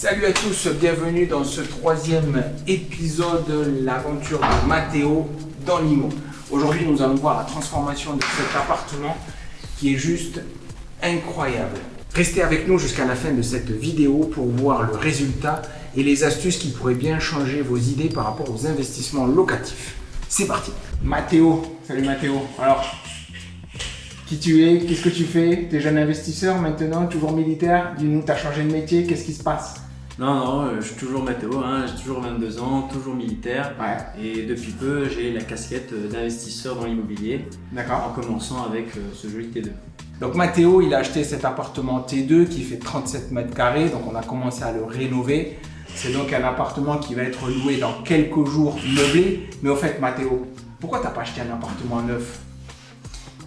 Salut à tous, bienvenue dans ce troisième épisode de l'aventure de Matteo dans l'IMO. Aujourd'hui, nous allons voir la transformation de cet appartement qui est juste incroyable. Restez avec nous jusqu'à la fin de cette vidéo pour voir le résultat et les astuces qui pourraient bien changer vos idées par rapport aux investissements locatifs. C'est parti. Matteo, salut Matteo. Alors, qui tu es? Qu'est-ce que tu fais? Tu es jeune investisseur maintenant, toujours militaire? Dis-nous, tu as changé de métier, qu'est-ce qui se passe? Non, je suis toujours Matteo, j'ai toujours 22 ans, toujours militaire. Ouais. Et depuis peu, j'ai la casquette d'investisseur dans l'immobilier. D'accord. En commençant avec ce joli T2. Donc Matteo, il a acheté cet appartement T2 qui fait 37 mètres carrés, donc on a commencé à le rénover. C'est donc un appartement qui va être loué dans quelques jours meublé. Mais au fait Matteo, pourquoi tu n'as pas acheté un appartement neuf?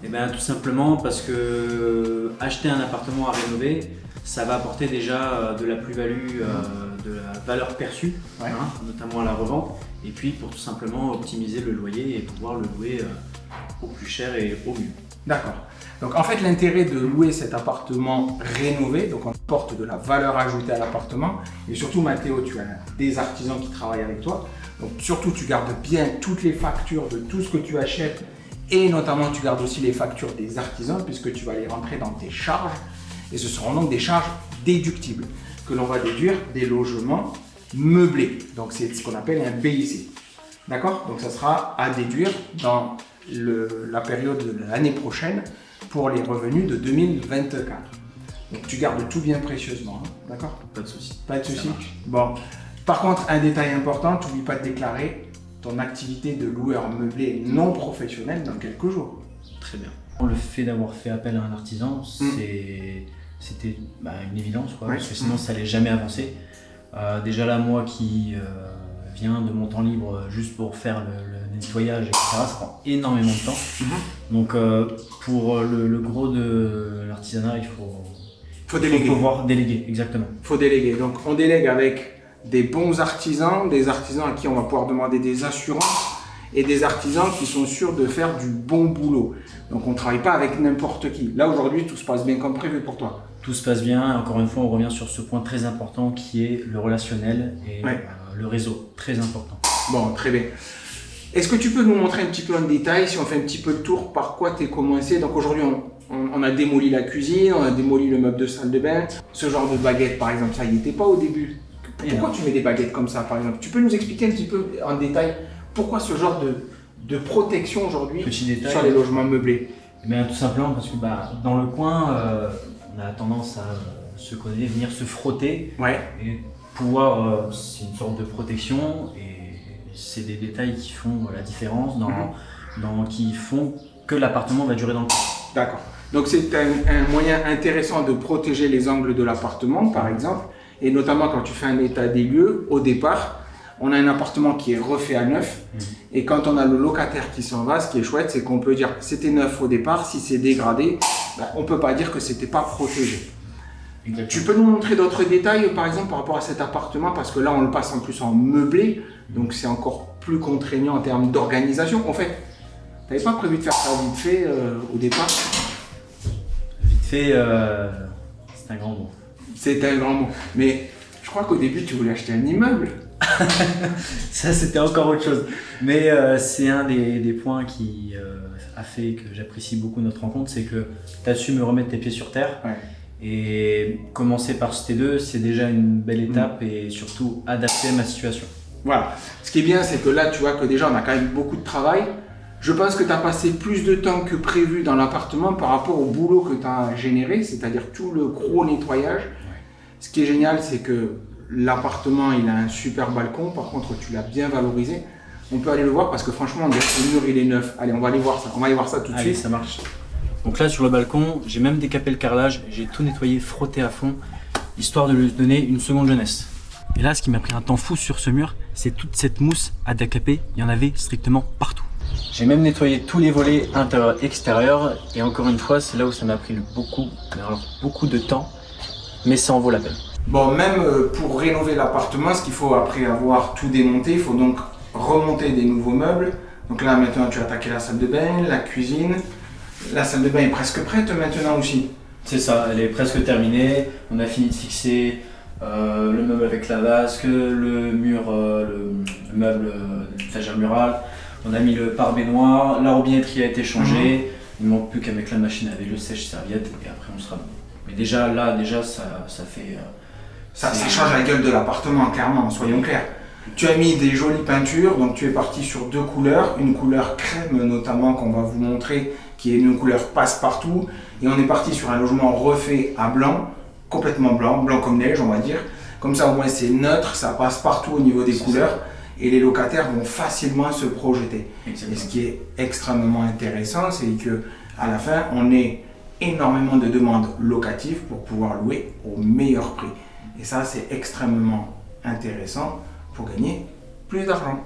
Eh bien tout simplement parce que acheter un appartement à rénover, ça va apporter déjà de la plus-value, de la valeur perçue, Ouais. notamment à la revente. Et puis pour tout simplement optimiser le loyer et pouvoir le louer au plus cher et au mieux. D'accord. Donc en fait l'intérêt de louer cet appartement rénové, donc on apporte de la valeur ajoutée à l'appartement. Et surtout Matteo, tu as des artisans qui travaillent avec toi. Donc surtout tu gardes bien toutes les factures de tout ce que tu achètes. Et notamment tu gardes aussi les factures des artisans puisque tu vas les rentrer dans tes charges. Et ce seront donc des charges déductibles que l'on va déduire des logements meublés. Donc c'est ce qu'on appelle un BIC. D'accord? Donc ça sera à déduire dans la période de l'année prochaine pour les revenus de 2024. Donc tu gardes tout bien précieusement. Hein? D'accord? Pas de souci. Pas de souci. Bon. Par contre, un détail important, tu n'oublies pas de déclarer ton activité de loueur meublé non professionnel dans quelques jours. Très bien. Le fait d'avoir fait appel à un artisan, c'était une évidence, quoi, parce que sinon ça n'allait jamais avancer. Déjà là, moi qui viens de mon temps libre juste pour faire le nettoyage, etc., ça prend énormément de temps. Donc pour le gros de l'artisanat, il faut déléguer. pouvoir déléguer, exactement. Il faut déléguer. Donc on délègue avec des bons artisans, des artisans à qui on va pouvoir demander des assurances et des artisans qui sont sûrs de faire du bon boulot. Donc on ne travaille pas avec n'importe qui. Là aujourd'hui, tout se passe bien comme prévu pour toi. Tout se passe bien. Encore une fois, on revient sur ce point très important qui est le relationnel et le réseau. Très important. Bon, très bien. Est-ce que tu peux nous montrer un petit peu en détail, si on fait un petit peu le tour, par quoi tu es commencé? Donc aujourd'hui, on a démoli la cuisine, on a démoli le meuble de salle de bain. Ce genre de baguette, par exemple, ça n'y était pas au début. Pourquoi tu mets des baguettes comme ça, par exemple? Tu peux nous expliquer un petit peu en détail pourquoi ce genre de protection aujourd'hui sur les logements meublés? Tout simplement parce que dans le coin, on a tendance à se connaître, venir se frotter. Ouais. Et pouvoir, c'est une sorte de protection et c'est des détails qui font la différence, qui font que l'appartement va durer dans le temps. D'accord. Donc c'est un moyen intéressant de protéger les angles de l'appartement, par exemple. Et notamment quand tu fais un état des lieux, au départ, on a un appartement qui est refait à neuf. Et quand on a le locataire qui s'en va, ce qui est chouette, c'est qu'on peut dire que c'était neuf au départ. Si c'est dégradé, on ne peut pas dire que c'était pas protégé. Exactement. Tu peux nous montrer d'autres détails, par exemple, par rapport à cet appartement? Parce que là, on le passe en plus en meublé. Donc c'est encore plus contraignant en termes d'organisation. En fait, tu n'avais pas prévu de faire ça vite fait au départ? Vite fait, c'est un grand mot. C'est un grand mot. Mais je crois qu'au début, tu voulais acheter un immeuble. Ça, c'était encore autre chose. Mais c'est un des points qui a fait que j'apprécie beaucoup notre rencontre, c'est que tu as su me remettre tes pieds sur terre. Ouais. Et commencer par ce T2, c'est déjà une belle étape et surtout adapter à ma situation. Voilà. Ce qui est bien, c'est que là, tu vois que déjà, on a quand même beaucoup de travail. Je pense que tu as passé plus de temps que prévu dans l'appartement par rapport au boulot que tu as généré, c'est-à-dire tout le gros nettoyage. Ce qui est génial, c'est que l'appartement, il a un super balcon. Par contre, tu l'as bien valorisé. On peut aller le voir parce que franchement, le mur, il est neuf. Allez, on va aller voir ça. On va aller voir ça tout de suite. Ça marche. Donc là, sur le balcon, j'ai même décapé le carrelage. J'ai tout nettoyé, frotté à fond, histoire de lui donner une seconde jeunesse. Et là, ce qui m'a pris un temps fou sur ce mur, c'est toute cette mousse à décaper. Il y en avait strictement partout. J'ai même nettoyé tous les volets intérieurs et extérieurs. Et encore une fois, c'est là où ça m'a pris beaucoup de temps. Mais ça en vaut la peine. Bon, même pour rénover l'appartement, ce qu'il faut après avoir tout démonté, il faut donc remonter des nouveaux meubles. Donc là, maintenant, tu as attaqué la salle de bain, la cuisine. La salle de bain est presque prête maintenant aussi. C'est ça, elle est presque terminée. On a fini de fixer le meuble avec la vasque, le mur, le meuble d'étagère murale. On a mis le pare-baignoire, la robinetterie a été changée. Il ne manque plus qu'à mettre la machine avec le sèche-serviette et après on sera bon. Mais déjà là, ça fait... Ça change la gueule de l'appartement, clairement, soyons clairs. Tu as mis des jolies peintures, donc tu es parti sur 2 couleurs, une couleur crème notamment qu'on va vous montrer, qui est une couleur passe-partout, et on est parti sur un logement refait à blanc, complètement blanc, blanc comme neige on va dire. Comme ça au moins c'est neutre, ça passe partout au niveau des couleurs, et les locataires vont facilement se projeter. Exactement. Et ce qui est extrêmement intéressant, c'est que à la fin, on ait énormément de demandes locatives pour pouvoir louer au meilleur prix. Et ça, c'est extrêmement intéressant pour gagner plus d'argent.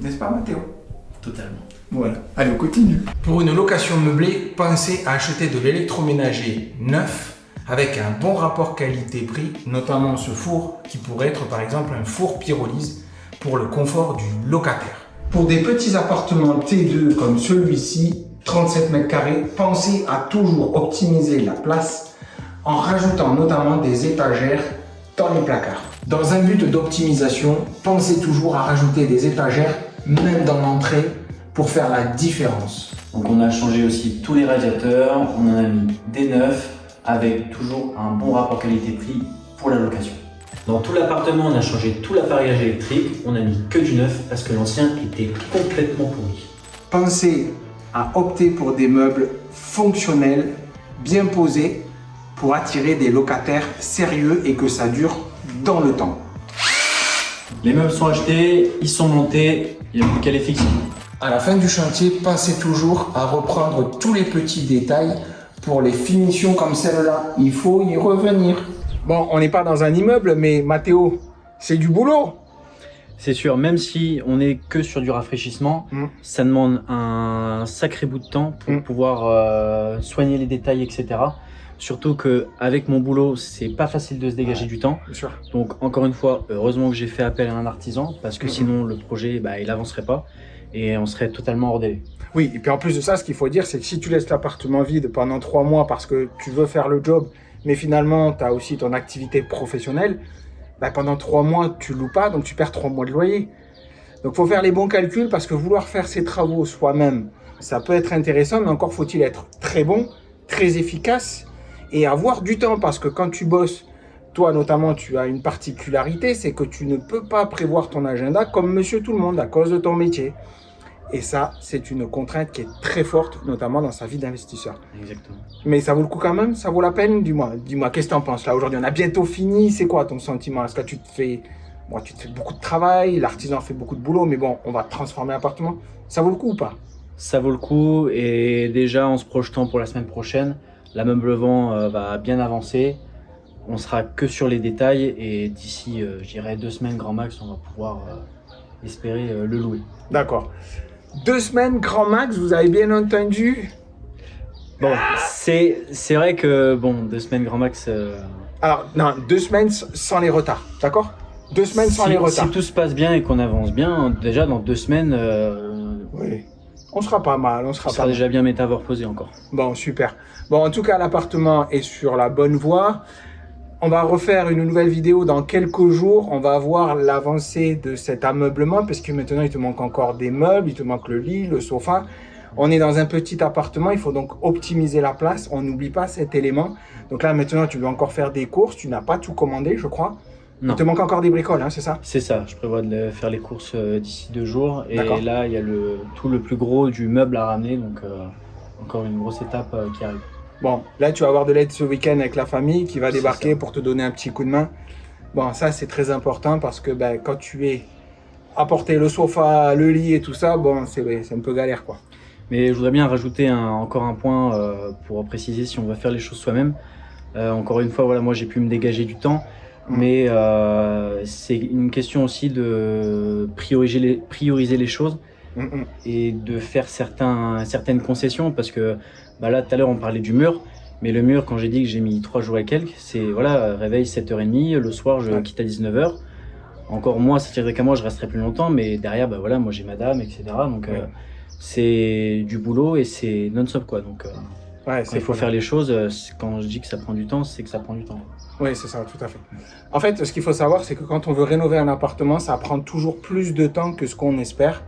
N'est-ce pas, Mathéo? Totalement. Voilà. Allez, on continue. Pour une location meublée, pensez à acheter de l'électroménager neuf avec un bon rapport qualité-prix, notamment ce four qui pourrait être par exemple un four pyrolyse pour le confort du locataire. Pour des petits appartements T2 comme celui-ci, 37 mètres carrés, pensez à toujours optimiser la place en rajoutant notamment des étagères dans les placards. Dans un but d'optimisation, pensez toujours à rajouter des étagères même dans l'entrée pour faire la différence. Donc on a changé aussi tous les radiateurs, on en a mis des neufs avec toujours un bon rapport qualité-prix pour la location. Dans tout l'appartement, on a changé tout l'appareillage électrique, on a mis que du neuf parce que l'ancien était complètement pourri. Pensez à opter pour des meubles fonctionnels, bien posés, pour attirer des locataires sérieux et que ça dure dans le temps. Les meubles sont achetés, ils sont montés, il n'y a plus qu'à les fixer. À la fin du chantier, pensez toujours à reprendre tous les petits détails pour les finitions comme celle-là. Il faut y revenir. Bon, on n'est pas dans un immeuble, mais Mathéo, c'est du boulot. C'est sûr, même si on n'est que sur du rafraîchissement, ça demande un sacré bout de temps pour pouvoir soigner les détails, etc. Surtout qu'avec mon boulot, c'est pas facile de se dégager du temps. Bien sûr. Donc encore une fois, heureusement que j'ai fait appel à un artisan parce que sinon le projet, il avancerait pas et on serait totalement hors délai. Oui, et puis en plus de ça, ce qu'il faut dire, c'est que si tu laisses l'appartement vide pendant 3 mois parce que tu veux faire le job, mais finalement, tu as aussi ton activité professionnelle, pendant 3 mois, tu loues pas, donc tu perds 3 mois de loyer. Donc, il faut faire les bons calculs parce que vouloir faire ses travaux soi-même, ça peut être intéressant, mais encore faut-il être très bon, très efficace et avoir du temps parce que quand tu bosses, toi notamment, tu as une particularité, c'est que tu ne peux pas prévoir ton agenda comme monsieur tout le monde à cause de ton métier. Et ça, c'est une contrainte qui est très forte, notamment dans sa vie d'investisseur. Exactement. Mais ça vaut le coup quand même? Ça vaut la peine? Dis-moi, qu'est-ce que tu en penses? Là, aujourd'hui, on a bientôt fini. C'est quoi ton sentiment? Est-ce que tu te fais beaucoup de travail, l'artisan fait beaucoup de boulot, mais bon, on va transformer l'appartement. Ça vaut le coup ou pas? Ça vaut le coup et déjà, en se projetant pour la semaine prochaine, l'ameublement va bien avancer. On sera que sur les détails et d'ici, je dirais 2 semaines grand max, on va pouvoir espérer le louer. D'accord. 2 semaines grand max, vous avez bien entendu? Bon, c'est vrai que 2 semaines grand max. Alors, non, 2 semaines sans les retards, d'accord? 2 semaines sans les retards. Si tout se passe bien et qu'on avance bien, déjà dans 2 semaines, oui. On sera pas mal, on sera déjà bien métamorphosé encore. Bon, super. Bon, en tout cas, l'appartement est sur la bonne voie. On va refaire une nouvelle vidéo dans quelques jours. On va voir l'avancée de cet ameublement parce que maintenant, il te manque encore des meubles, il te manque le lit, le sofa. On est dans un petit appartement, il faut donc optimiser la place. On n'oublie pas cet élément. Donc là, maintenant, tu veux encore faire des courses. Tu n'as pas tout commandé, je crois. Non. Il te manque encore des bricoles, hein, c'est ça? C'est ça. Je prévois de faire les courses d'ici 2 jours. Et là, il y a tout le plus gros du meuble à ramener. Donc, encore une grosse étape qui arrive. Bon, là, tu vas avoir de l'aide ce week-end avec la famille qui va débarquer pour te donner un petit coup de main. Bon, ça, c'est très important parce que quand tu es apporter le sofa, le lit et tout ça, bon, c'est un peu galère, quoi. Mais je voudrais bien rajouter encore un point pour préciser si on va faire les choses soi-même. Encore une fois, voilà, moi, j'ai pu me dégager du temps. Mais c'est une question aussi de prioriser les choses et de faire certaines concessions parce que là tout à l'heure on parlait du mur, mais le mur, quand j'ai dit que j'ai mis 3 jours et quelques, c'est voilà, réveil 7h30, le soir je quitte à 19h. Encore moi, ça tiendrait qu'à moi, je resterai plus longtemps, mais derrière voilà, moi j'ai madame, etc. Donc c'est du boulot et c'est non-stop, quoi. Donc Ouais, Quand il faut faire les choses, quand je dis que ça prend du temps, c'est que ça prend du temps. Oui, c'est ça, tout à fait. En fait, ce qu'il faut savoir, c'est que quand on veut rénover un appartement, ça prend toujours plus de temps que ce qu'on espère.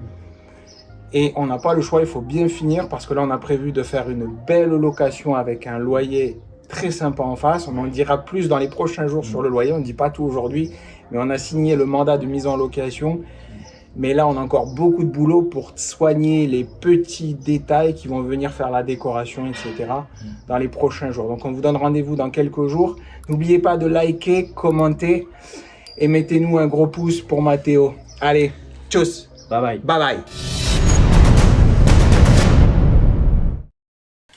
Et on n'a pas le choix, il faut bien finir parce que là, on a prévu de faire une belle location avec un loyer très sympa en face. On en dira plus dans les prochains jours sur le loyer, on ne dit pas tout aujourd'hui, mais on a signé le mandat de mise en location. Mais là, on a encore beaucoup de boulot pour soigner les petits détails qui vont venir faire la décoration, etc. dans les prochains jours. Donc, on vous donne rendez-vous dans quelques jours. N'oubliez pas de liker, commenter et mettez-nous un gros pouce pour Mathéo. Allez, tchuss. Bye bye. Bye bye.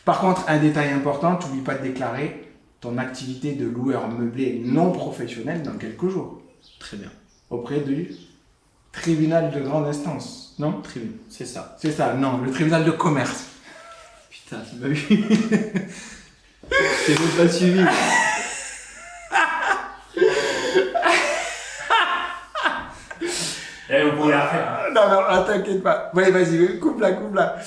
Par contre, un détail important, n'oublie pas de déclarer ton activité de loueur meublé non professionnel dans quelques jours. Très bien. Auprès du tribunal de grande instance, non? Tribune, c'est ça. C'est ça, non, le tribunal de commerce. Putain, tu m'as vu. T'es même pas suivi. Vous pouvez la faire. Non, t'inquiète pas. Ouais, vas-y, coupe-la.